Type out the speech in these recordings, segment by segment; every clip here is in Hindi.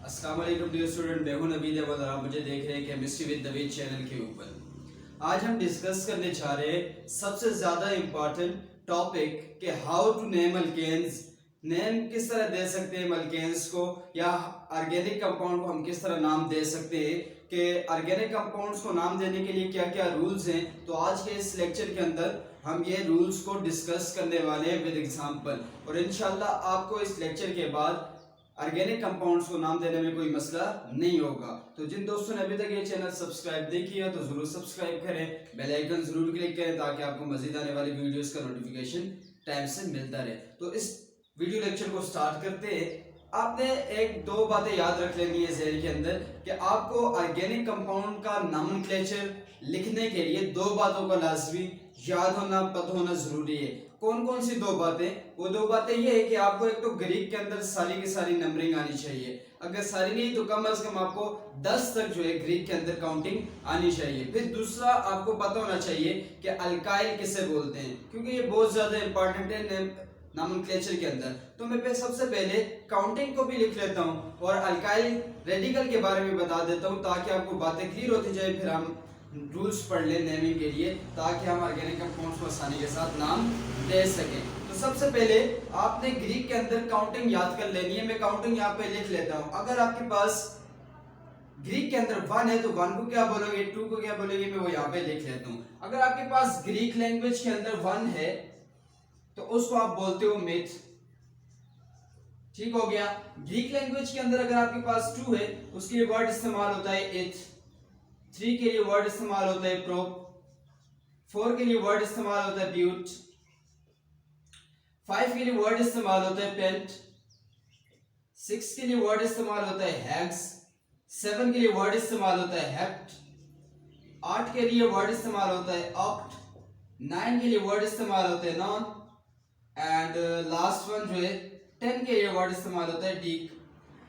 अस्सलाम वालेकुम डियर स्टूडेंट, मैं हूं नवीद अव्वल और आप मुझे देख रहे हैं केमिस्ट्री विद नवीद चैनल के ऊपर। आज हम डिस्कस करने जा रहे हैं सबसे ज़्यादा इम्पॉर्टेंट टॉपिक कि how to name alkanes. Name किस तरह दे सकते हैं अल्केन्स को, या ऑर्गेनिक कंपाउंड को हम किस तरह नाम दे सकते हैं, कि ऑर्गेनिक कंपाउंड्स को नाम देने के लिए क्या क्या रूल्स हैं। तो आज के इस लेक्चर के अंदर हम ये रूल्स को डिस्कस करने वाले हैं विद एग्जांपल, और इंशाल्लाह आपको इस लेक्चर के बाद ऑर्गेनिक कंपाउंड्स को नाम देने में कोई मसला नहीं होगा। तो जिन दोस्तों ने अभी तक ये चैनल सब्सक्राइब नहीं किया तो जरूर सब्सक्राइब करें, बेल आइकन जरूर क्लिक करें ताकि आपको मजीद आने वाली वीडियोस का नोटिफिकेशन टाइम से मिलता रहे। तो इस वीडियो लेक्चर को स्टार्ट करते हैं। आपने एक दो बातें याद रख लेनी है ज़हन के अंदर कि आपको ऑर्गेनिक कंपाउंड का नॉमेनक्लेचर लिखने के लिए दो बातों का लाजमी याद होना, पता होना जरूरी है। कौन कौन सी दो बातें? वो दो बातें ये है कि आपको एक तो ग्रीक के अंदर सारी की सारी नंबरिंग आनी चाहिए, अगर सारी नहीं तो कम से कम आपको 10 तक जो है ग्रीक के अंदर काउंटिंग आनी चाहिए। फिर दूसरा आपको पता होना चाहिए कि अल्काइल किसे बोलते हैं, क्योंकि ये बहुत ज्यादा इंपॉर्टेंट है नॉमेनक्लेचर के अंदर। तो मैं सबसे पहले काउंटिंग को भी लिख लेता हूँ और अल्काइल रेडिकल के बारे में बता देता हूँ ताकि आपको बातें क्लियर होती जाए। फिर हम रूल्स पढ़ लें नेमिंग के लिए ताकि हम ऑर्गेनिक कंपाउंड्स को आसानी के साथ नाम दे सकें। तो सबसे पहले आपने ग्रीक के अंदर काउंटिंग याद कर लेनी है। मैं काउंटिंग यहाँ पे लिख लेता हूँ। अगर आपके पास ग्रीक के अंदर 1 है तो 1 को क्या बोलोगे, 2 को क्या बोलोगे, मैं वो यहाँ पे लिख लेता हूँ। अगर आपके पास ग्रीक लैंग्वेज के अंदर 1 है तो उसको आप बोलते हो मिथ। ठीक हो गया। ग्रीक लैंग्वेज के अंदर अगर आपके पास 2 है उसके लिए वर्ड इस्तेमाल होता है इथ। 3 के लिए वर्ड इस्तेमाल होता है प्रोप। 4 के लिए वर्ड इस्तेमाल होता है ब्यूट। 5 के लिए वर्ड इस्तेमाल होता है पेंट। 6 के लिए वर्ड इस्तेमाल होता है हैग्स। 7 के लिए वर्ड इस्तेमाल होता है हेप्ट। 8 के लिए वर्ड इस्तेमाल होता है ऑक्ट। 9 के लिए वर्ड इस्तेमाल होता है नॉन। एंड लास्ट वन जो है 10 के लिए वर्ड इस्तेमाल होता है डीक।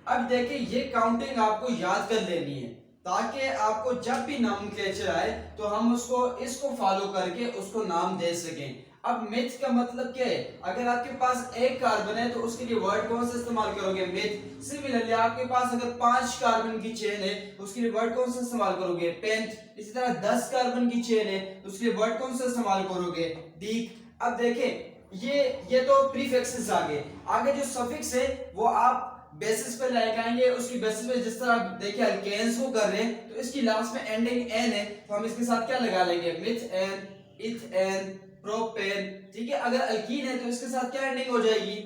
अब देखिए ये काउंटिंग आपको याद कर लेनी है ताकि आपको जब भी नॉमेनक्लेचर आए तो हम इसको फॉलो करके उसको नाम दे सकें। अब मिथ का मतलब क्या है? अगर आपके पास एक कार्बन है तो उसके लिए वर्ड कौन सा इस्तेमाल करोगे, मिथ। सिमिलरली आपके पास अगर 5 कार्बन की चेन है उसके लिए वर्ड कौन सा इस्तेमाल करोगे, पेंट। इसी तरह 10 कार्बन की चेन है उसके लिए वर्ड कौन सा इस्तेमाल करोगे, डीक। अब देखें ये तो प्रीफिक्सेस आगे जो सफिक्स है वो आप बेसिस पे लगाएंगे। उसकी बेसिस पे जिस तरह आप देखिए अल्केन्स को कर रहे हैं तो इसकी लास्ट में एंडिंग एन है तो हम इसके साथ क्या लगा लेंगे, मिथ एन, इथ एन, प्रोपेन। ठीक है। अगर अल्कीन है तो इसके साथ क्या एंडिंग हो जाएगी,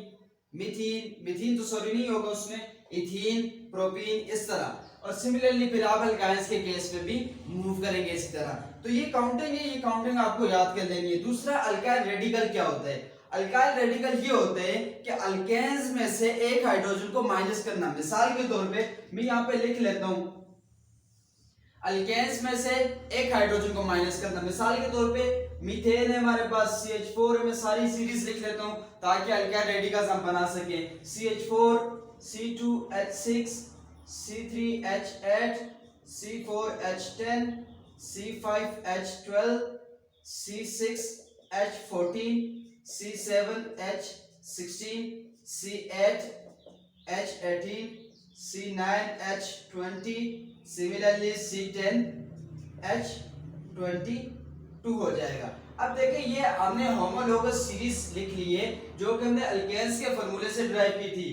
मिथीन। मिथीन तो सॉरी नहीं होगा उसमें, इथीन, प्रोपीन, इस तरह। और सिमिलरली फिर आप अल्काइंस के केस में भी मूव करेंगे इसी तरह। तो ये काउंटिंग है, ये काउंटिंग आपको याद कर लेनी है। दूसरा अल्काइल रेडिकल क्या होता है? अल्काइल रेडिकल ये होते हैं कि अल्केन्स में से एक हाइड्रोजन को माइनस करना। मिसाल के तौर पे मैं यहाँ पे लिख लेता हूं अल्केन्स में से एक हाइड्रोजन को माइनस करना। मिसाल के तौर पे मीथेन है हमारे पास, CH4 है। मैं सारी सीरीज लिख लेता हूं ताकि अल्काइल रेडिकल्स हम बना सके। CH4, C2H6, C3H8, C4H10, C5H12, C6H14, C7H16, C8H18, C9H20, similarly C10H22 हो जाएगा। अब देखिए ये हमने होमोलोगस सीरीज लिख ली है जो कि हमने अल्केन्स के फॉर्मूले से ड्राइव की थी।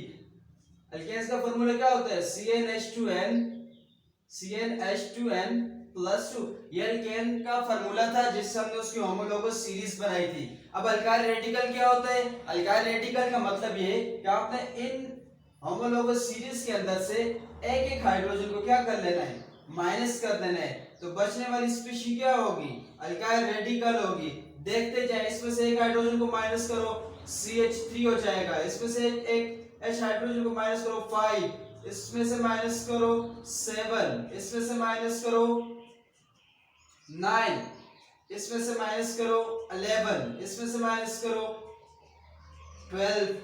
अल्केन्स का फॉर्मूला क्या होता है, CnH2n +2। ये अल्केन का फॉर्मूला था जिससे हमने उसकी होमोलोगस सीरीज बनाई थी। अब अल्काइल रेडिकल क्या होता है? अल्काइल रेडिकल का मतलब ये है कि आपने इन होमोलोगस सीरीज के अंदर से एक एक हाइड्रोजन को क्या कर लेना है, माइनस कर देना है। तो बचने वाली स्पीशी क्या होगी, अल्काइल रेडिकल होगी। देखते जाए, इसमें से एक हाइड्रोजन को माइनस करो CH3 हो जाएगा। इसमें से एक H हाइड्रोजन को माइनस करो 5, इसमें से माइनस करो 7, इसमें से माइनस करो 9, इसमें से माइनस करो 11, इसमें से माइनस करो 12,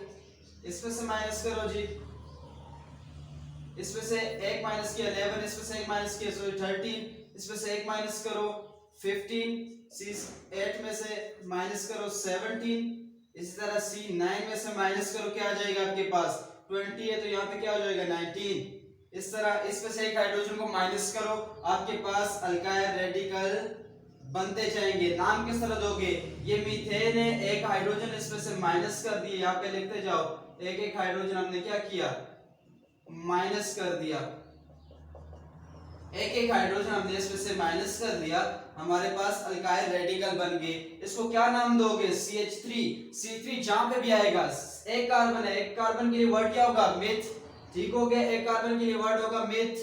इसमें से माइनस करो जी, इसमें से एक माइनस किया 11, इसमें से एक माइनस किया 13, इसमें से एक माइनस करो 15, C8 में से माइनस करो 17, इसी तरह C9 में से माइनस करो क्या आ जाएगा आपके पास 20 है तो यहाँ पे क्या हो जाएगा 19, इस तरह इसमें से एक हाइड्रोजन को माइनस करो, आपके पास अल्काइल रेडिकल बनते जाएंगे। नाम किस तरह दोगे, ये मीथेन है, एक हाइड्रोजन इसमें से माइनस कर दिए, यहाँ पे लिखते जाओ, एक एक हाइड्रोजन हमने क्या किया, माइनस कर दिया, एक एक हाइड्रोजन हमने इसमें से माइनस कर दिया, हमारे पास अल्काइल रेडिकल बन गए। इसको क्या नाम दोगे, CH3। C3 जहां पे भी आएगा, एक कार्बन है, एक कार्बन के लिए वर्ड क्या होगा, मिथ। ठीक हो गया, एक कार्बन के लिए वर्ड होगा मिथ।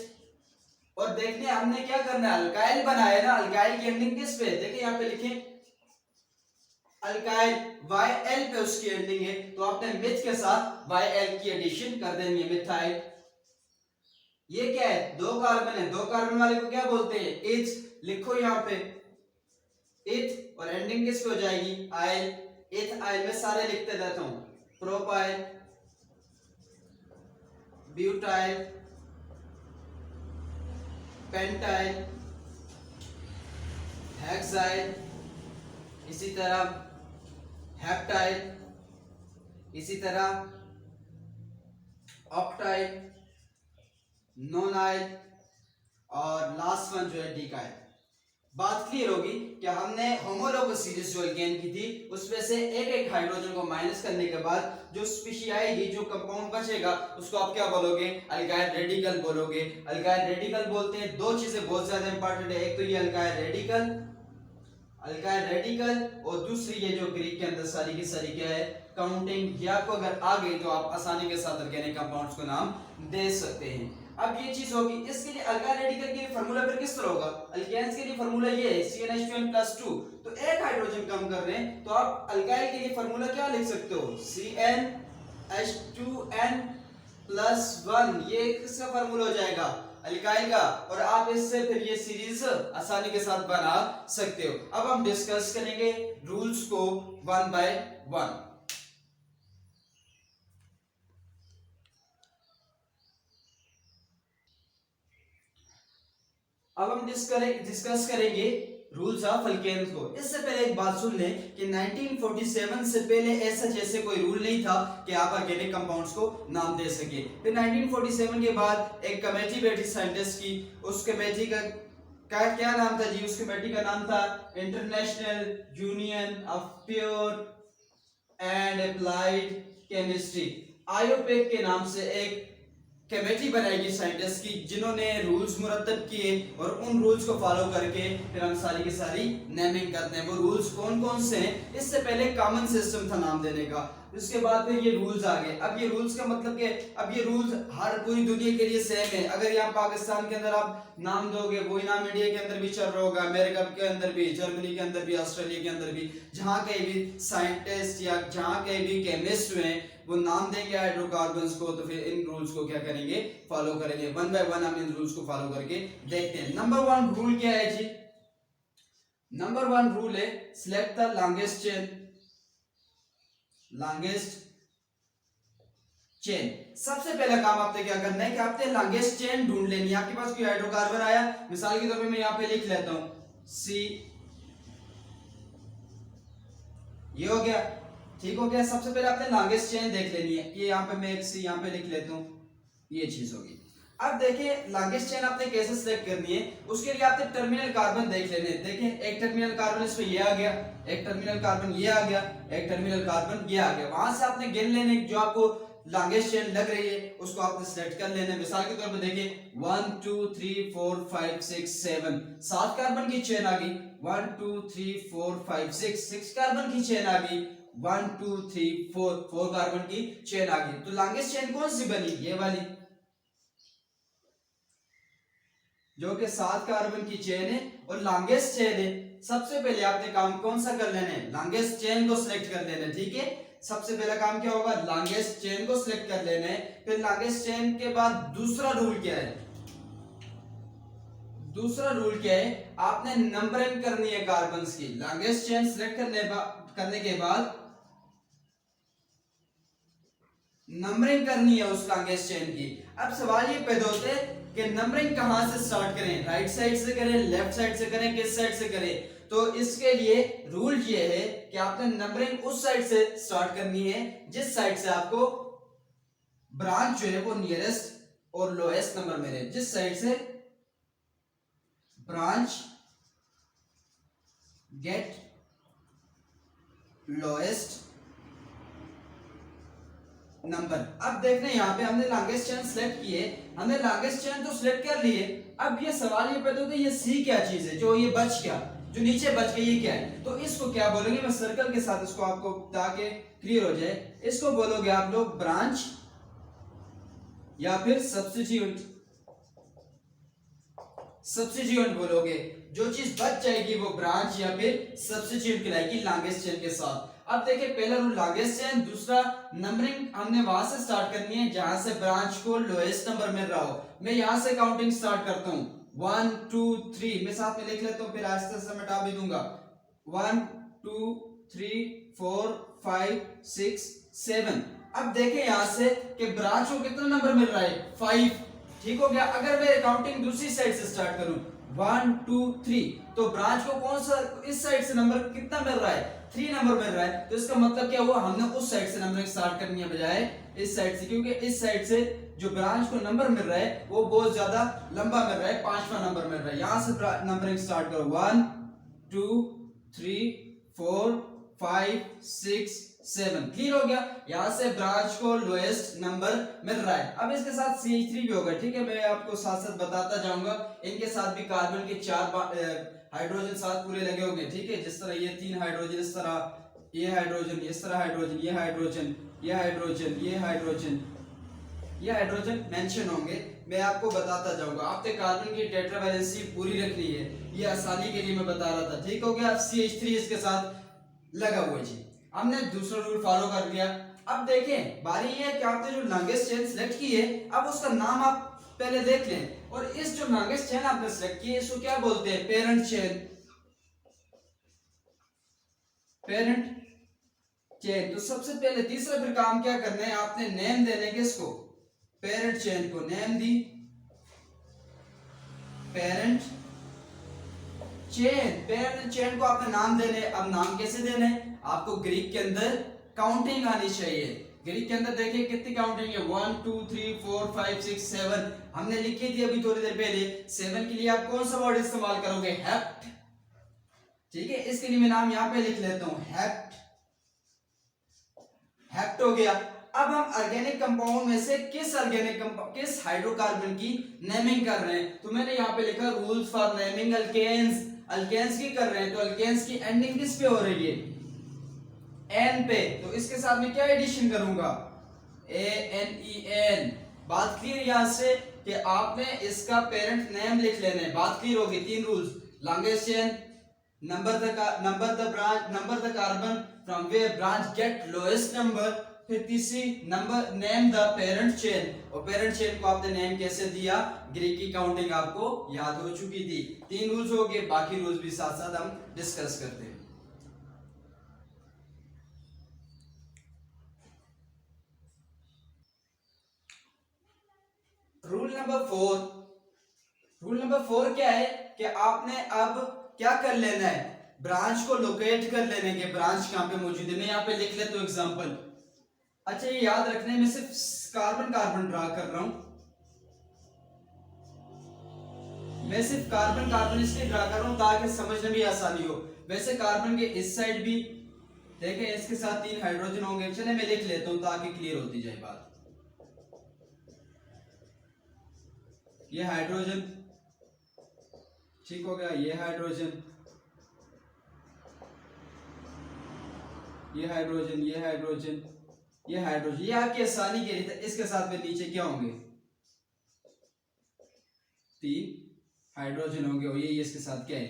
और देखने हमने क्या करना है, अल्काइल बनाया ना, अल्काइल की एंडिंग किस पे, देखिए यहाँ पे लिखे अल्काइल, YL पे उसकी एंडिंग है, तो आपने मिथ के साथ YL की एडिशन कर देनी है, मिथाइल। ये क्या है, दो कार्बन है, दो कार्बन वाले को क्या बोलते हैं, इथ। लिखो यहाँ पे इथ, और एंडिंग किस पे हो जाएगी, आइल। इथ आइल में सारे लिखते रहता हूं, प्रोपाइल, ब्यूटाइल, पेंटाइल, हेक्साइल, इसी तरह हेप्टाइल, इसी तरह ऑक्टाइल, नोनाइल, और लास्ट वन जो है डिकाइल। बात क्लियर होगी कि हमने होमोलोगस सीरीज जो अल्केन की थी उसमें से एक एक हाइड्रोजन को माइनस करने के बाद जो स्पीशी आएगी, जो कंपाउंड बचेगा, उसको आप क्या बोलोगे, अल्काइल रेडिकल बोलोगे। अल्काइल रेडिकल बोलते हैं, दो चीजें बहुत ज्यादा इंपॉर्टेंट है, एक तो ये अल्काइल रेडिकल, और दूसरी ये जो ग्रीक के अंदर सारी की सारी क्या है, काउंटिंग। या आपको अगर आ गई तो आप आसानी के साथ ऑर्गेनिक कंपाउंड्स को नाम दे सकते हैं। अब ये चीज होगी, इसके लिए अल्काइल रेडिकल के लिए फार्मूला फिर किस तरह होगा, अल्केन्स के लिए फार्मूला ये है CnH2n+2, तो एक हाइड्रोजन कम कर रहे हैं तो आप अल्काइल के लिए फार्मूला क्या लिख सकते हो, CnH2n+1, ये किसका फार्मूला हो जाएगा, अल्काइल का, और आप इससे फिर ये सीरीज आसानी के साथ बना सकते हो। अब हम डिस्कस करेंगे रूल्स को वन बाय वन। अब हम डिस्कस करेंगे रूल्स ऑफ अल्केन्स को। इससे पहले एक बात सुन लें कि 1947 से पहले ऐसा जैसे कोई रूल नहीं था कि आप ऑर्गेनिक कंपाउंड्स को नाम दे सके। फिर 1947 के बाद एक कमेटी बैठी साइंटिस्ट की, उस कमेटी का क्या नाम था जी, उस कमेटी का नाम था international union of pure and applied chemistry. IUPAC के नाम से एक कमेटी बनाएगी साइंटिस्ट की, जिन्होंने रूल्स मुरतब किए, और उन रूल्स को फॉलो करके फिर हम सारी की सारी नेमिंग करते हैं। वो रूल्स कौन कौन से हैं, इससे पहले कॉमन सिस्टम था नाम देने का, उसके बाद फिर ये रूल्स आ गए। अब ये रूल्स का मतलब कि अब ये रूल्स हर पूरी दुनिया के लिए सेम है। अगर यहाँ पाकिस्तान के अंदर आप नाम दोगे, वही नाम इंडिया के अंदर भी चल रहा होगा, अमेरिका के अंदर भी, जर्मनी के अंदर भी, ऑस्ट्रेलिया के अंदर भी, जहाँ कहीं भी साइंटिस्ट या जहाँ कहीं भी केमिस्ट हुए वो नाम देंगे हाइड्रोकार्बन्स को, तो फिर इन रूल्स को क्या करेंगे, फॉलो करेंगे। वन बाय वन हम इन रूल्स को फॉलो करके देखते हैं। नंबर 1 रूल क्या है जी, नंबर 1 रूल है सिलेक्ट द लॉन्गेस्ट चेन। सबसे पहला काम आपने क्या करना है कि आपने लॉन्गेस्ट चेन ढूंढ लेनी है। आपके पास कोई हाइड्रोकार्बन आया, मिसाल के तौर पे मैं यहाँ पे लिख लेता हूं C, ये हो गया, ठीक हो गया। सबसे पहले आपने लॉन्गेस्ट चेन देख लेनी है, ये यहाँ पे मैं एक C यहाँ पे लिख लेता हूँ, ये चीज होगी। अब देखिए लॉन्गेस्ट चेन आपने कैसे सिलेक्ट करनी है, उसके लिए आपने टर्मिनल कार्बन देख लेने। देखिए एक टर्मिनल कार्बन इसमें ये आ गया, एक टर्मिनल कार्बन ये आ गया, एक टर्मिनल कार्बन ये आ गया। वहां से आपने गिन लेने जो आपको लॉन्गेस्ट चेन लग रही है, उसको आपने सिलेक्ट कर लेना है। मिसाल के तौर पे देखिए 1 2 3 4 5 6 7, 7 कार्बन की चेन आ गई। 1 2 3 4 5 6 कार्बन की चेन आ गई। 1 2 3 4 कार्बन की चेन आ गई। तो लॉन्गेस्ट चेन कौन सी बनी, ये वाली, जो कि 7 कार्बन की चेन है और लॉन्गेस्ट चेन है। सबसे पहले आपने काम कौन सा कर लेना है, लॉन्गेस्ट चेन को सिलेक्ट कर लेना है, ठीक है। सबसे पहला काम क्या होगा, लॉन्गेस्ट चेन को सिलेक्ट कर लेना है। फिर लॉन्गेस्ट चेन के बाद दूसरा रूल क्या है, दूसरा रूल क्या है, आपने नंबरिंग करनी है कार्बन्स की। लॉन्गेस्ट चेन सिलेक्ट करने के बाद नंबरिंग करनी है उस लॉन्गेस्ट चेन की। अब सवाल ये पैदा होता है कि नंबरिंग कहां से स्टार्ट करें, राइट साइड से करें, लेफ्ट साइड से करें, किस साइड से करें। तो इसके लिए रूल ये है कि आपने नंबरिंग उस साइड से स्टार्ट करनी है जिस साइड से आपको ब्रांच जो है वो नियरेस्ट और लोएस्ट नंबर में रहे, जिस साइड से ब्रांच गेट लोएस्ट नंबर। अब देख रहे हैं यहाँ पे हमने लॉन्गेस्ट चेन सिलेक्ट किए, हमने लॉन्गेस्ट चेन तो सिलेक्ट कर लिए। अब ये सवाल ये पैदा होता है ये सी क्या चीज है, जो ये बच गया, जो नीचे बच गया, ये क्या है, तो इसको क्या बोलेंगे, मैं सर्कल के साथ इसको आपको ताकि क्लियर हो जाए, इसको बोलोगे आप लोग ब्रांच या फिर सब्स्टिट्यूट। सब्स्टिट्यूट बोलोगे, जो चीज बच जाएगी वो ब्रांच या फिर सब्स्टिट्यूट कहलाएगी लॉन्गेस्ट चेन के साथ। अब देखिए पहला रूल लॉन्गेस्ट चेन, दूसरा नंबरिंग हमने वहां से स्टार्ट करनी है जहां से ब्रांच को लोएस्ट नंबर मिल रहा हो। मैं यहां से काउंटिंग स्टार्ट करता हूं 1 2 3, मैं साथ में लिख लेता हूं, फिर आस्ते आस्ते मिटा भी दूंगा। 1 2 3 4 5 6 7। अब देखें यहां से कि ब्रांच को कितना नंबर मिल रहा है, 5। ठीक हो गया। अगर मैं काउंटिंग दूसरी साइड से स्टार्ट करूं 1 2 3, तो ब्रांच को कौन सा इस साइड से नंबर कितना मिल रहा है, 3 नंबर मिल रहा है। तो इसका मतलब क्या हुआ, हमने उस साइड से नंबरिंग स्टार्ट करनी है बजाय इस साइड से, क्योंकि इस साइड से जो ब्रांच को नंबर मिल रहा है वो बहुत ज्यादा लंबा मिल रहा है, 5वां नंबर मिल रहा है। यहां से नंबरिंग स्टार्ट करो 1 2 3 4 5 6 7। क्लियर हो गया। यहां से ब्रांच को लोएस्ट नंबर मिल रहा है। अब इसके साथ CH3 भी होगा, ठीक है, मैं आपको साथ साथ बताता जाऊंगा। इनके साथ भी कार्बन के 4 हाइड्रोजन साथ पूरे लगे होंगे, ठीक है, जिस तरह ये 3 हाइड्रोजन, इस तरह ये हाइड्रोजन, इस तरह हाइड्रोजन, ये हाइड्रोजन, ये हाइड्रोजन, ये हाइड्रोजन, ये हाइड्रोजन मेंशन होंगे। मैं आपको बताता जाऊंगा। आपने कार्बन की टेट्रावैलेंसी पूरी रखनी है, ये आसानी के लिए मैं बता रहा था। ठीक हो गया। CH3 इसके साथ लगा हुआ है जी। हमने दूसरा रूल फॉलो कर लिया। अब देखें बारी ये है कि आपने जो लॉन्गेस्ट चेन सिलेक्ट की है, अब उसका नाम आप पहले देख लें। और इस जो लॉन्गेस्ट चेन आपने सिलेक्ट की है इसको क्या बोलते हैं, पेरेंट चेन। Parent chain. तो सबसे पहले तीसरा फिर काम क्या करना है, आपने नेम देने के इसको, पेरेंट चेन को name the parent chain. Parent chain को आपने नाम देने। अब नाम कैसे देने, आपको ग्रीक के अंदर काउंटिंग आनी चाहिए। ग्रीक के अंदर देखिए कितनी काउंटिंग है, 1 2 3 4 5 6 7 हमने लिखी थी अभी थोड़ी देर पहले। 7 के लिए आप कौन सा वर्ड इस्तेमाल करोगे, हेप्ट। ठीक है, इसके लिए मैं नाम यहां पे लिख लेता हूं, हेप्ट। हेप्ट हो गया। अब हम ऑर्गेनिक कंपाउंड में से किस हाइड्रोकार्बन की नेमिंग कर रहे हैं, तो मैंने यहाँ पे लिखा rules for naming alkanes. Alkanes की कर रहे हैं, तो अल्केन्स की एंडिंग किस पे हो रही है, एन पे। तो इसके साथ में क्या एडिशन करूंगा, ANEN। बात क्लियर यहां से कि आपने इसका पेरेंट नेम लिख लेना है। बात क्लियर होगी। 3 rules, longest chain, number the carbon from where branch get lowest number, फिर तीसरी number name the parent chain. और पेरेंट चेन को आपने नेम कैसे दिया, ग्रीक की काउंटिंग आपको याद हो चुकी थी। 3 रूल्स हो गए, बाकी रूल्स भी साथ साथ हम डिस्कस करते हैं। रूल नंबर 4 क्या है कि आपने अब क्या कर लेना है, ब्रांच को लोकेट कर लेने के, ब्रांच कहां पे मौजूद है। मैं यहां पे लिख लेता हूं एग्जांपल। अच्छा ये याद रखने में सिर्फ कार्बन कार्बन ड्रा कर रहा हूं, मैं सिर्फ कार्बन कार्बन इसलिए ड्रा कर रहा हूं ताकि समझने में आसानी हो। वैसे कार्बन के इस साइड भी देखें, इसके साथ 3 हाइड्रोजन होंगे। चले मैं लिख लेता हूं ताकि क्लियर होती जाए बात। ये हाइड्रोजन, ठीक हो गया, ये हाइड्रोजन, ये हाइड्रोजन, ये हाइड्रोजन, ये हाइड्रोजन। ये आपकी आसानी के लिए इसके साथ में नीचे क्या होंगे, 3 हाइड्रोजन होंगे, और ये इसके साथ क्या है,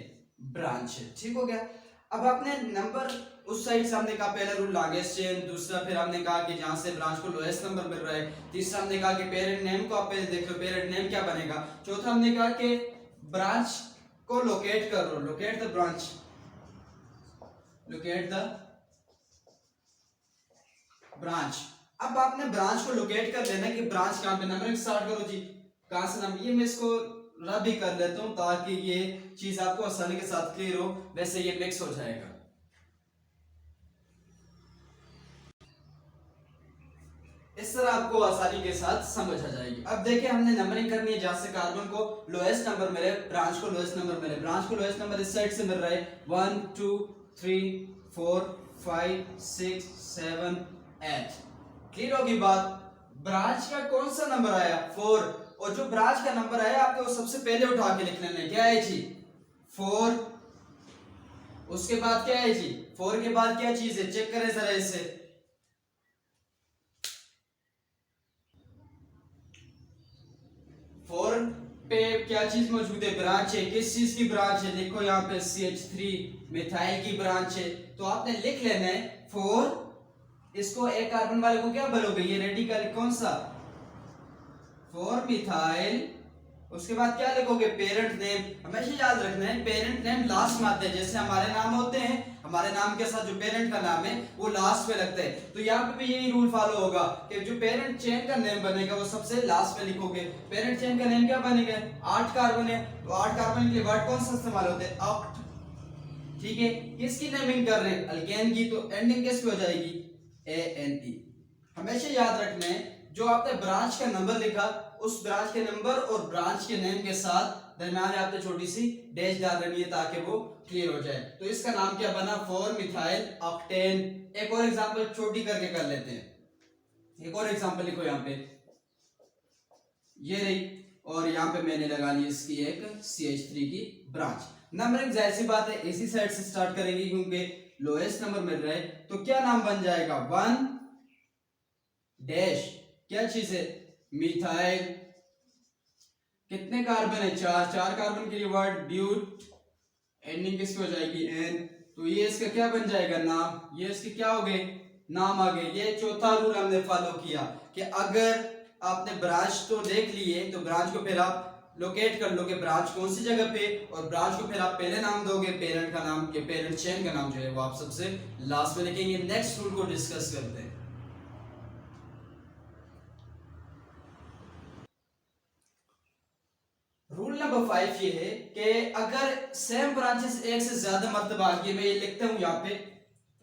ब्रांच है। ठीक हो गया। अब आपने नंबर उस साइड से हमने कहा पहला रूल लॉन्गेस्ट चेन, दूसरा फिर हमने कहा कि जहां से ब्रांच को लोएस्ट नंबर मिल रहा है, तीसरा हमने कहा कि पेरेंट नेम को आप पहले देख लो, पेरेंट नेम क्या बनेगा, चौथा हमने कहा कि ब्रांच को लोकेट करो, locate the branch, locate the branch. अब आपने ब्रांच को लोकेट कर लेना कि ब्रांच कहां पे, नंबरिंग स्टार्ट करो जी, कहां से नंबर, ये मैं इसको रब भी कर लेता हूं ताकि ये चीज आपको आसानी के साथ क्लियर हो, वैसे ये मिक्स हो जाएगा। इस तरह आपको आसानी के साथ समझ आ जाएगी। अब देखिए हमने नंबरिंग करनी है, जहां से कार्बन को लोएस्ट नंबर मिले, ब्रांच को लोएस्ट नंबर मिले। ब्रांच को लोएस्ट नंबर इस साइड से मिल रहा है 1 2 3 4 5 6 7 8। क्लियर होगी बात। ब्रांच का कौन सा नंबर आया 4, और जो ब्रांच का नंबर आया आपको वो सबसे पहले उठा के लिख लेना है। क्या है जी 4, उसके बाद क्या है जी 4 के बाद क्या चीज है, चेक करें जरा इसे। 4 पे क्या चीज मौजूद है, ब्रांच है। किस चीज की ब्रांच है, देखो यहाँ पे CH3 मिथाइल की ब्रांच है। तो आपने लिख लेना है 4, इसको एक कार्बन वाले को क्या बोलोगे, ये रेडिकल कौन सा 4 मिथाइल, उसके बाद क्या लिखोगे पेरेंट नेम। हमेशा याद रखना है पेरेंट नेम लास्ट में आते हैं, जैसे हमारे नाम होते हैं, हमारे नाम के साथ जो पेरेंट का नाम है वो लास्ट में लगता है। तो यहाँ पे भी यही रूल फॉलो होगा कि जो पेरेंट चेन का नेम बनेगा वो सबसे लास्ट में लिखोगे। पेरेंट चेन का नेम क्या बनेगा, 8 कार्बन है, तो 8 कार्बन के लिए वर्ड कौन सा इस्तेमाल होता है, ऑक्ट। ठीक है, किसकी नेमिंग कर रहे हैं, अल्केन की, तो एंडिंग किस पे हो जाएगी, ANE। हमेशा याद रखना है जो आपने ब्रांच का नंबर लिखा, उस ब्रांच के नंबर और ब्रांच के नेम के साथ दरम्यान में आपने छोटी सी डैश डाल रही है ताकि वो क्लियर हो जाए। तो इसका नाम क्या बना, 4 मिथाइल ऑक्टेन। एक और एग्जांपल छोटी करके कर लेते हैं। एक और एग्जांपल लिखो यहाँ पे, ये रही, और यहाँ पे मैंने लगा ली इसकी एक CH3 की ब्रांच। नंबरिंग जाहिर सी बात है इसी साइड से स्टार्ट करेंगे क्योंकि लोएस्ट नंबर मिल रहा है। तो क्या नाम बन जाएगा, 1 डैश क्या चीज है, मिथाइल। कितने कार्बन है, 4 कार्बन के लिए वर्ड ब्यूट, एंडिंग किसकी हो जाएगी N। तो ये इसका क्या बन जाएगा, नाम। ये इसके क्या हो गए, नाम आ गए। ये चौथा रूल हमने फॉलो किया कि अगर आपने ब्रांच तो देख लिए तो ब्रांच को फिर आप लोकेट कर लो कि ब्रांच कौन सी जगह पे, और ब्रांच को फिर आप पहले नाम दोगे, पेरेंट का नाम के पेरेंट चेन का नाम जो है वो आप सबसे लास्ट में लिखेंगे। नेक्स्ट रूल को डिस्कस करते हैं। रूल नंबर 5 ये है कि अगर सेम ब्रांचेस एक से ज्यादा मर्तबा आ गई, मैं ये लिखता हूं यहाँ पे,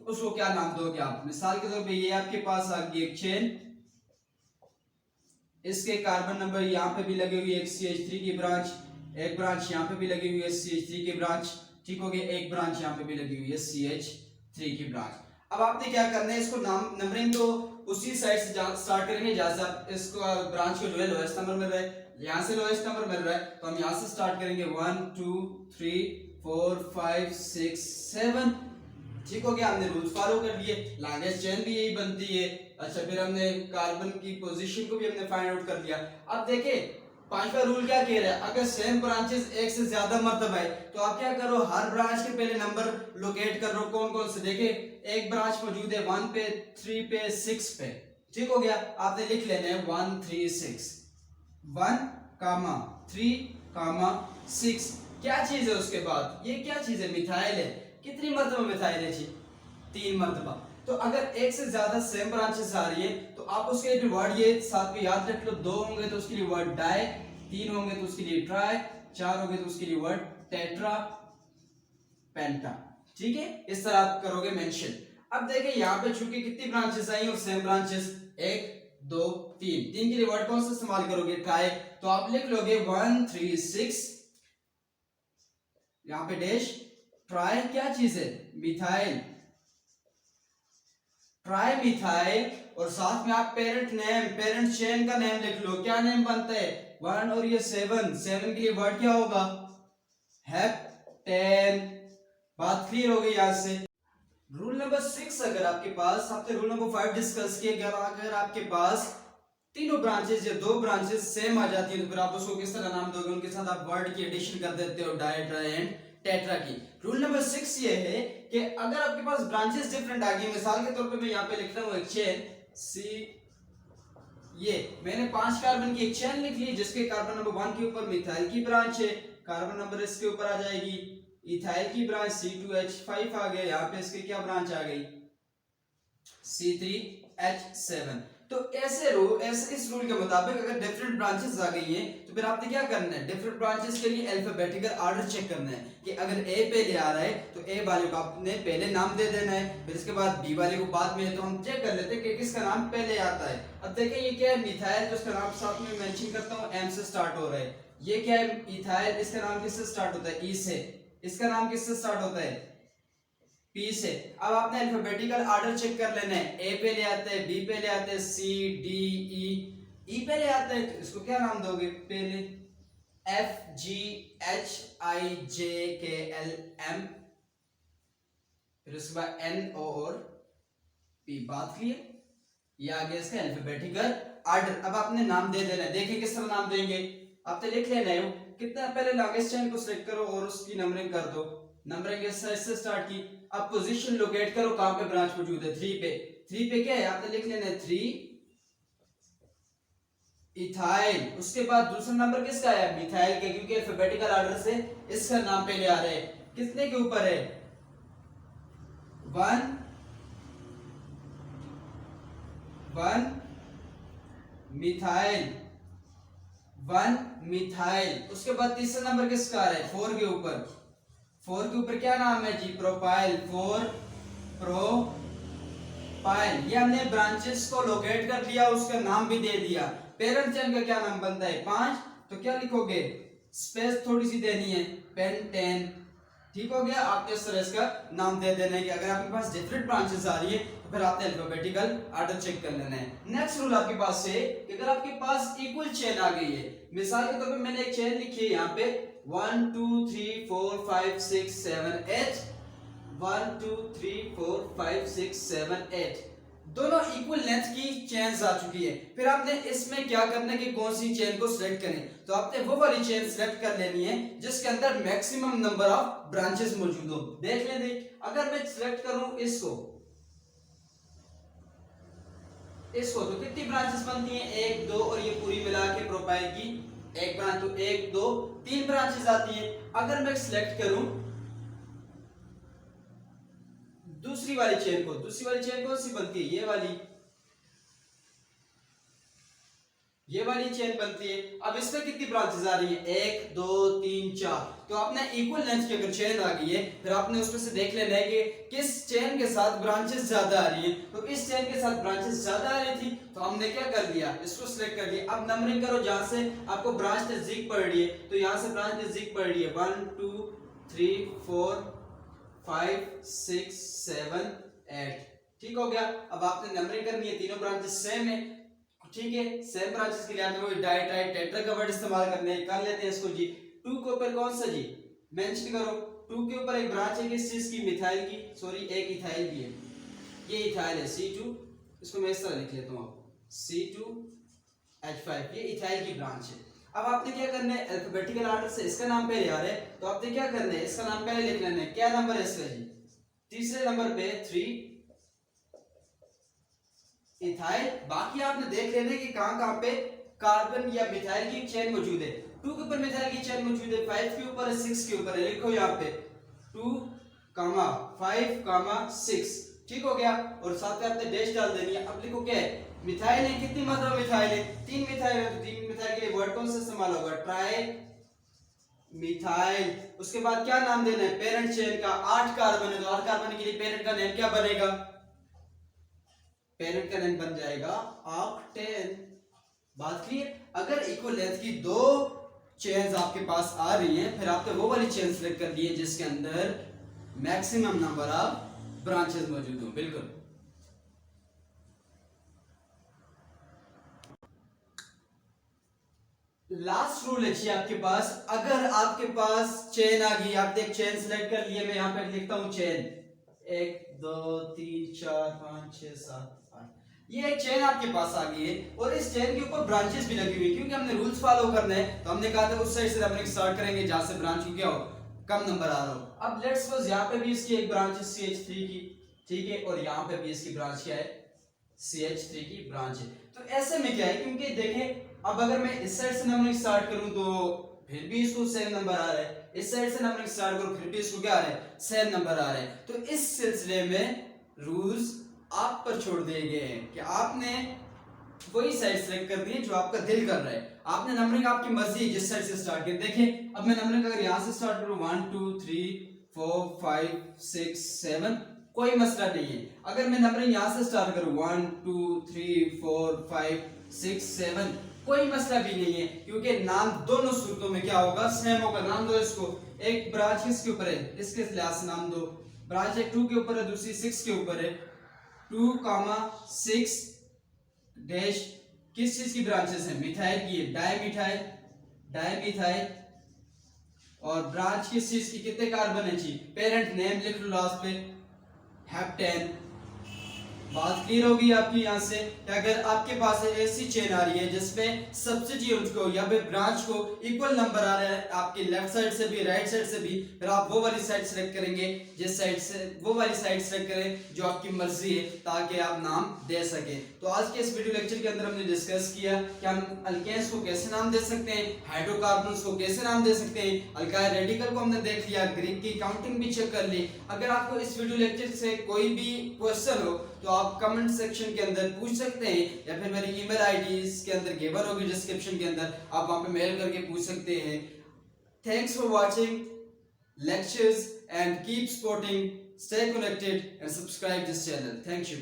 तो उसको क्या नाम दोगे आप। मिसाल के तौर पे ये आपके पास आ गई एक चेन, इसके कार्बन नंबर यहाँ पे भी लगी हुई है, एक CH3 की ब्रांच, एक ब्रांच यहाँ पे भी लगी हुई है CH3 की ब्रांच, ठीक हो गया, एक ब्रांच यहाँ पे भी लगी हुई है CH3 की ब्रांच। अब आपने क्या करना है, इसको नाम नंबरिंग तो उसी साइड से स्टार्ट करेंगे जहां से आप इसको ब्रांच को जो है लोएस्ट नंबर मिल रहा है, यहाँ से लोएस्ट नंबर मिल रहा है, तो हम यहाँ से स्टार्ट करेंगे 1 2 3 4 5 6 7। ठीक हो गया, हमने रूल्स फॉलो कर लिए, लॉन्गेस्ट चेन भी यही बनती है। अच्छा, फिर हमने कार्बन की पोजीशन को भी हमने फाइंड आउट कर लिया। अब देखिए 5वां रूल क्या कह रहा है, अगर सेम ब्रांचेस एक से ज्यादा मर्तबा है तो आप क्या करो, हर ब्रांच के पहले नंबर लोकेट कर लो, कौन कौन से। देखिए एक ब्रांच मौजूद है 1 पे 3 पे 6 पे, ठीक हो गया, आपने लिख लेना है 1 3 6, 1 3 6। क्या चीज है उसके बाद, ये क्या चीज है, मिथाइल है। कितनी मर्तबा मिथाइल है जी, 3 मर्तबा। तो अगर एक से ज्यादा सेम ब्रांचेस आ रही है तो आप उसके लिए वर्ड ये साथ में याद रख लो, 2 होंगे तो उसके लिए वर्ड डाई, 3 होंगे तो उसके लिए ट्राई, 4 होंगे तो उसके लिए वर्ड टेट्रा पेंटा। ठीक है, इस तरह आप करोगे मेंशन। अब देखिए यहाँ पे चूंकि कितनी ब्रांचेस आई और सेम ब्रांचेस 1 2 3 के लिए वर्ड कौन सा इस्तेमाल करोगे, ट्राई। तो आप लिख लोगे 1 3 6, यहाँ पे डैश, ट्राई क्या चीज है, मिथाइल, ट्राई मिथाइल, और साथ में आप पेरेंट नेम, पेरेंट चेन का नेम लिख लो। क्या नेम बनता है, 1 और ये 7 के लिए वर्ड क्या होगा, हेप्टेन। बात क्लियर हो गई यहाँ से। रूल नंबर 6 अगर आपके पास, आपने रूल नंबर 5 डिस्कस किया, अगर आपके पास तीनों ब्रांचेस या 2 ब्रांचेस सेम आ जाती है तो फिर आप उसको किस तरह नाम दोगे, उनके साथ आप वर्ड की एडिशन कर देते हो, डाई ट्राई एंड टेट्रा की। रूल नंबर 6 ये है कि अगर आपके पास ब्रांचेस डिफरेंट आ गई, मिसाल के तौर पे मैं यहाँ पे लिख रहा हूँ एक चेन सी, ये मैंने 5 कार्बन की एक चेन लिख ली जिसके कार्बन नंबर 1 के ऊपर मिथाइल की ब्रांच है, कार्बन नंबर इसके ऊपर आ जाएगी इथाइल की ब्रांच C2H5 आ गया, यहाँ पे इसकी क्या ब्रांच आ गई C3H7। तो ऐसे इस रूल के मुताबिक अगर डिफरेंट ब्रांचेस आ गई हैं तो फिर आपने क्या करना है, डिफरेंट ब्रांचेस के लिए अल्फाबेटिकल ऑर्डर चेक करना है कि अगर ए पहले आ रहा है तो ए वाले को आपने पहले नाम दे देना है, फिर इसके बाद बी वाले को बाद में। तो हम चेक कर लेते हैं कि किसका नाम पहले आता है। अब देखिए ये क्या है, मिथाइल, तो इसका नाम साथ में मेंशन करता हूं, एम से स्टार्ट हो रहा है। ये क्या है, इथाइल, इसका नाम किससे स्टार्ट होता है, ई से। इसका नाम किससे स्टार्ट होता है, पी से। अब आपने अल्फाबेटिकल ऑर्डर चेक कर लेना है, ए पहले आता है, बी पहले आता है, सी डी ई पहले आता है, तो इसको क्या नाम दोगे, पहले एफ जी एच आई जे के एल एम, फिर उसके बाद एन ओ और पी। बात क्लियर, ये आ गया इसका अल्फाबेटिकल ऑर्डर। अब आपने नाम दे देना है, देखिए किस तरह नाम देंगे, आपने लिख लेना है कितना, पहले लॉन्गेस्ट चेन को सिलेक्ट करो और उसकी नंबरिंग कर दो। नंबरिंग इससे स्टार्ट की। अब पोजीशन लोकेट करो, कहां पे ब्रांच मौजूद है, 3 पे। 3 पे क्या है, आपने लिख लेना है 3 इथाइल। उसके बाद दूसरा नंबर किसका है, मिथाइल के, क्योंकि अल्फाबेटिकल ऑर्डर से इसका नाम पहले आ रहा है। कितने के ऊपर है, 1 मिथाइल, 1 मिथाइल। उसके बाद तीसरा नंबर किसका आ रहा है, 4 के ऊपर। 4 के ऊपर क्या नाम है जी, प्रोपाइल, 4 प्रोपाइल। ये हमने ब्रांचेस को लोकेट कर लिया, उसका नाम भी दे दिया। पेरेंट चेन का क्या नाम बनता है, 5, तो क्या लिखोगे, स्पेस थोड़ी सी देनी है, पेंटेन। ठीक हो गया, आपके इस तरह इसका नाम दे देना है कि अगर आपके पास डिफरेंट ब्रांचेस आ रही है तो फिर आपने अल्फाबेटिकल ऑर्डर चेक कर लेना है। नेक्स्ट रूल आपके पास है कि अगर आपके पास इक्वल चेन आ गई है, मिसाल के तौर पे मैंने एक चेन लिखी है यहाँ पे 1 2 3 4 5 6 7 8, 1 2 3 4 5 6 7 8, दोनों इक्वल लेंथ की चेन्स आ चुकी है। फिर आपने इसमें क्या करना है कि कौन सी चेन को सिलेक्ट करें, तो आपने वो वाली चेन सिलेक्ट कर लेनी है जिसके अंदर मैक्सिमम नंबर ऑफ ब्रांचेस मौजूद हो। देख लें, अगर मैं सिलेक्ट करूं इसको तो कितनी ब्रांचेस बनती हैं, 1 2, और ये पूरी मिला के प्रोफाइल की एक ब्रांच, तो 1 2 3 ब्रांचेस आती हैं। अगर मैं सिलेक्ट करूं दूसरी वाली चेन कौन सी बनती है, ये वाली चेन बनती है। अब इसमें कितनी ब्रांचेस आ रही है, 1 2 3 4। तो आपने इक्वल लेंथ की अगर चेन आ गई है फिर आपने उसमें से देख लेना है कि किस चेन के साथ ब्रांचेस ज्यादा आ रही है। तो इस चेन के साथ ब्रांचेस ज्यादा आ रही थी तो हमने क्या कर दिया, इसको सिलेक्ट कर लिया। अब नंबरिंग करो, जहां से आपको ब्रांच नजदीक पड़ रही है तो यहां से ब्रांच नजदीक पड़ रही है 1 2 3 4 5 6 7 8। ठीक हो गया। अब आपने नंबरिंग करनी है, तीनों ब्रांचेस सेम है, ठीक है। सेम ब्रांचेस के लिए आपने वो डाई ट्राई टेट्रा का वर्ड इस्तेमाल करने कर लेते हैं इसको जी। 2 के ऊपर कौन सा जी, मेंशन करो। 2 के ऊपर एक ब्रांच है किस चीज की, मिथाइल की, सॉरी एक इथाइल की है, ये इथाइल है C2, इसको मैं इस तरह लिख लेता हूं C2H5, ये इथाइल की ब्रांच है। अब आपने क्या करना है, अल्फाबेटिकल ऑर्डर से इसका नाम पहले आ रहा है तो आपने क्या करना है, इसका नाम पहले लिख लेना है। क्या नंबर है इसका जी, तीसरे नंबर पे 3 इथाइल। बाकी आपने देख लेना कि कहां पे कार्बन या मिथाइल की चेन मौजूद है। 2 के ऊपर मिथाइल की चेन मौजूद है, 5 के ऊपर है, 6 के ऊपर है, लिखो यहाँ पे 2 5 6। ठीक हो गया, और साथ में आपने डैश डाल देनी है। अब लिखो क्या है, मिथाइल है, कितनी मात्रा मिथाइल है, 3 मिथाइल है, तो 3 मिथाइल के लिए वर्ड कौन सा इस्तेमाल होगा, ट्राई मिथाइल। उसके बाद क्या नाम देना है, पेरेंट चेन का 8 कार्बन है तो 8 कार्बन के लिए पेरेंट का नेम क्या बनेगा, पेरेंट का नेम बन जाएगा ऑक्टेन। बात क्लियर। अगर इक्वल लेंथ की 2 चेन्स आपके पास आ रही हैं फिर आपने वो वाली चेन सिलेक्ट कर ली है जिसके अंदर मैक्सिमम नंबर ऑफ ब्रांचेस मौजूद हो। बिल्कुल। लास्ट रूल है जी आपके पास, अगर आपके पास चेन आ गई, आपने एक चेन सिलेक्ट कर लिया, मैं यहां पे लिखता हूं चेन 1 2 3 4 5 6 7 8, ये एक चेन आपके पास आ गई है और इस चेन के ऊपर ब्रांचेस भी लगी हुई, क्योंकि हमने रूल्स फॉलो करने हैं तो हमने कहा था उस साइड से नंबरिंग स्टार्ट करेंगे जहां से ब्रांच को क्या हो, कम नंबर आ रहा हो। अब लेट्स सपोज यहां पे भी इसकी एक ब्रांच है CH3 की, ठीक है, और यहां पे भी इसकी ब्रांच क्या है, CH3 की ब्रांच है। तो ऐसे में क्या है, क्योंकि देखें अब अगर मैं इस साइड से नंबरिंग स्टार्ट करूं तो फिर भी इसको सेम नंबर आ रहा है, इस साइड से नंबरिंग स्टार्ट करूं फिर भी इसको क्या आ रहा है, सेम नंबर आ रहा है। तो इस सिलसिले में रूल्स आप पर छोड़ दिए गए हैं कि आपने वही साइड सेलेक्ट करनी है जो आपका दिल कर रहा है। आपने नंबरिंग आपकी मर्जी है जिस साइड से स्टार्ट करें। देखिए अब मैं नंबरिंग अगर यहाँ से स्टार्ट करूँ 1 2 3 4 5 6 7 कोई मसला नहीं है। अगर मैं नंबरिंग यहाँ से स्टार्ट करूँ 1 2 3 4 5 6 7 कोई मसला भी नहीं है, क्योंकि नाम दोनों सूरतों में क्या होगा, सेम होगा। नाम दो इसको, एक ब्रांच किसके ऊपर है, इसके लिहाज से नाम दो। ब्रांच एक 2 के ऊपर है, दूसरी 6 के ऊपर है। 2,6 डैश किस चीज की ब्रांचेस है, मिथाइल की है, डाइमिथाइल, डाइमिथाइल। और ब्रांच किस चीज की, कितने कार्बन है जी, पेरेंट नेम लिख लो लास्ट पे, हेप्टेन। बात क्लियर होगी आपकी यहाँ से कि अगर आपके पास ऐसी चेन आ रही है जिसमें सब्स्टिट्यूएंट्स को या फिर ब्रांच को इक्वल नंबर आ रहा है आपके लेफ्ट साइड से भी राइट साइड से भी, फिर आप वो वाली साइड सेलेक्ट करेंगे, जिस साइड से वो वाली साइड सेलेक्ट करें जो आपकी मर्जी है, ताकि आप नाम दे सके। तो आज के इस वीडियो लेक्चर के अंदर हमने डिस्कस किया कि हम अल्केन्स को कैसे नाम दे सकते हैं, हाइड्रोकार्बन्स को कैसे नाम दे सकते हैं, अल्काइल रेडिकल को हमने देख लिया, ग्रीक की काउंटिंग भी चेक कर ली। अगर आपको इस वीडियो लेक्चर से कोई भी क्वेश्चन हो तो आप कमेंट सेक्शन के अंदर पूछ सकते हैं, या फिर मेरी ईमेल आईडी इसके अंदर गिवन होगी डिस्क्रिप्शन के अंदर, आप वहां पे मेल करके पूछ सकते हैं। Thanks for watching lectures and keep supporting, stay connected and subscribe this channel. Thank you.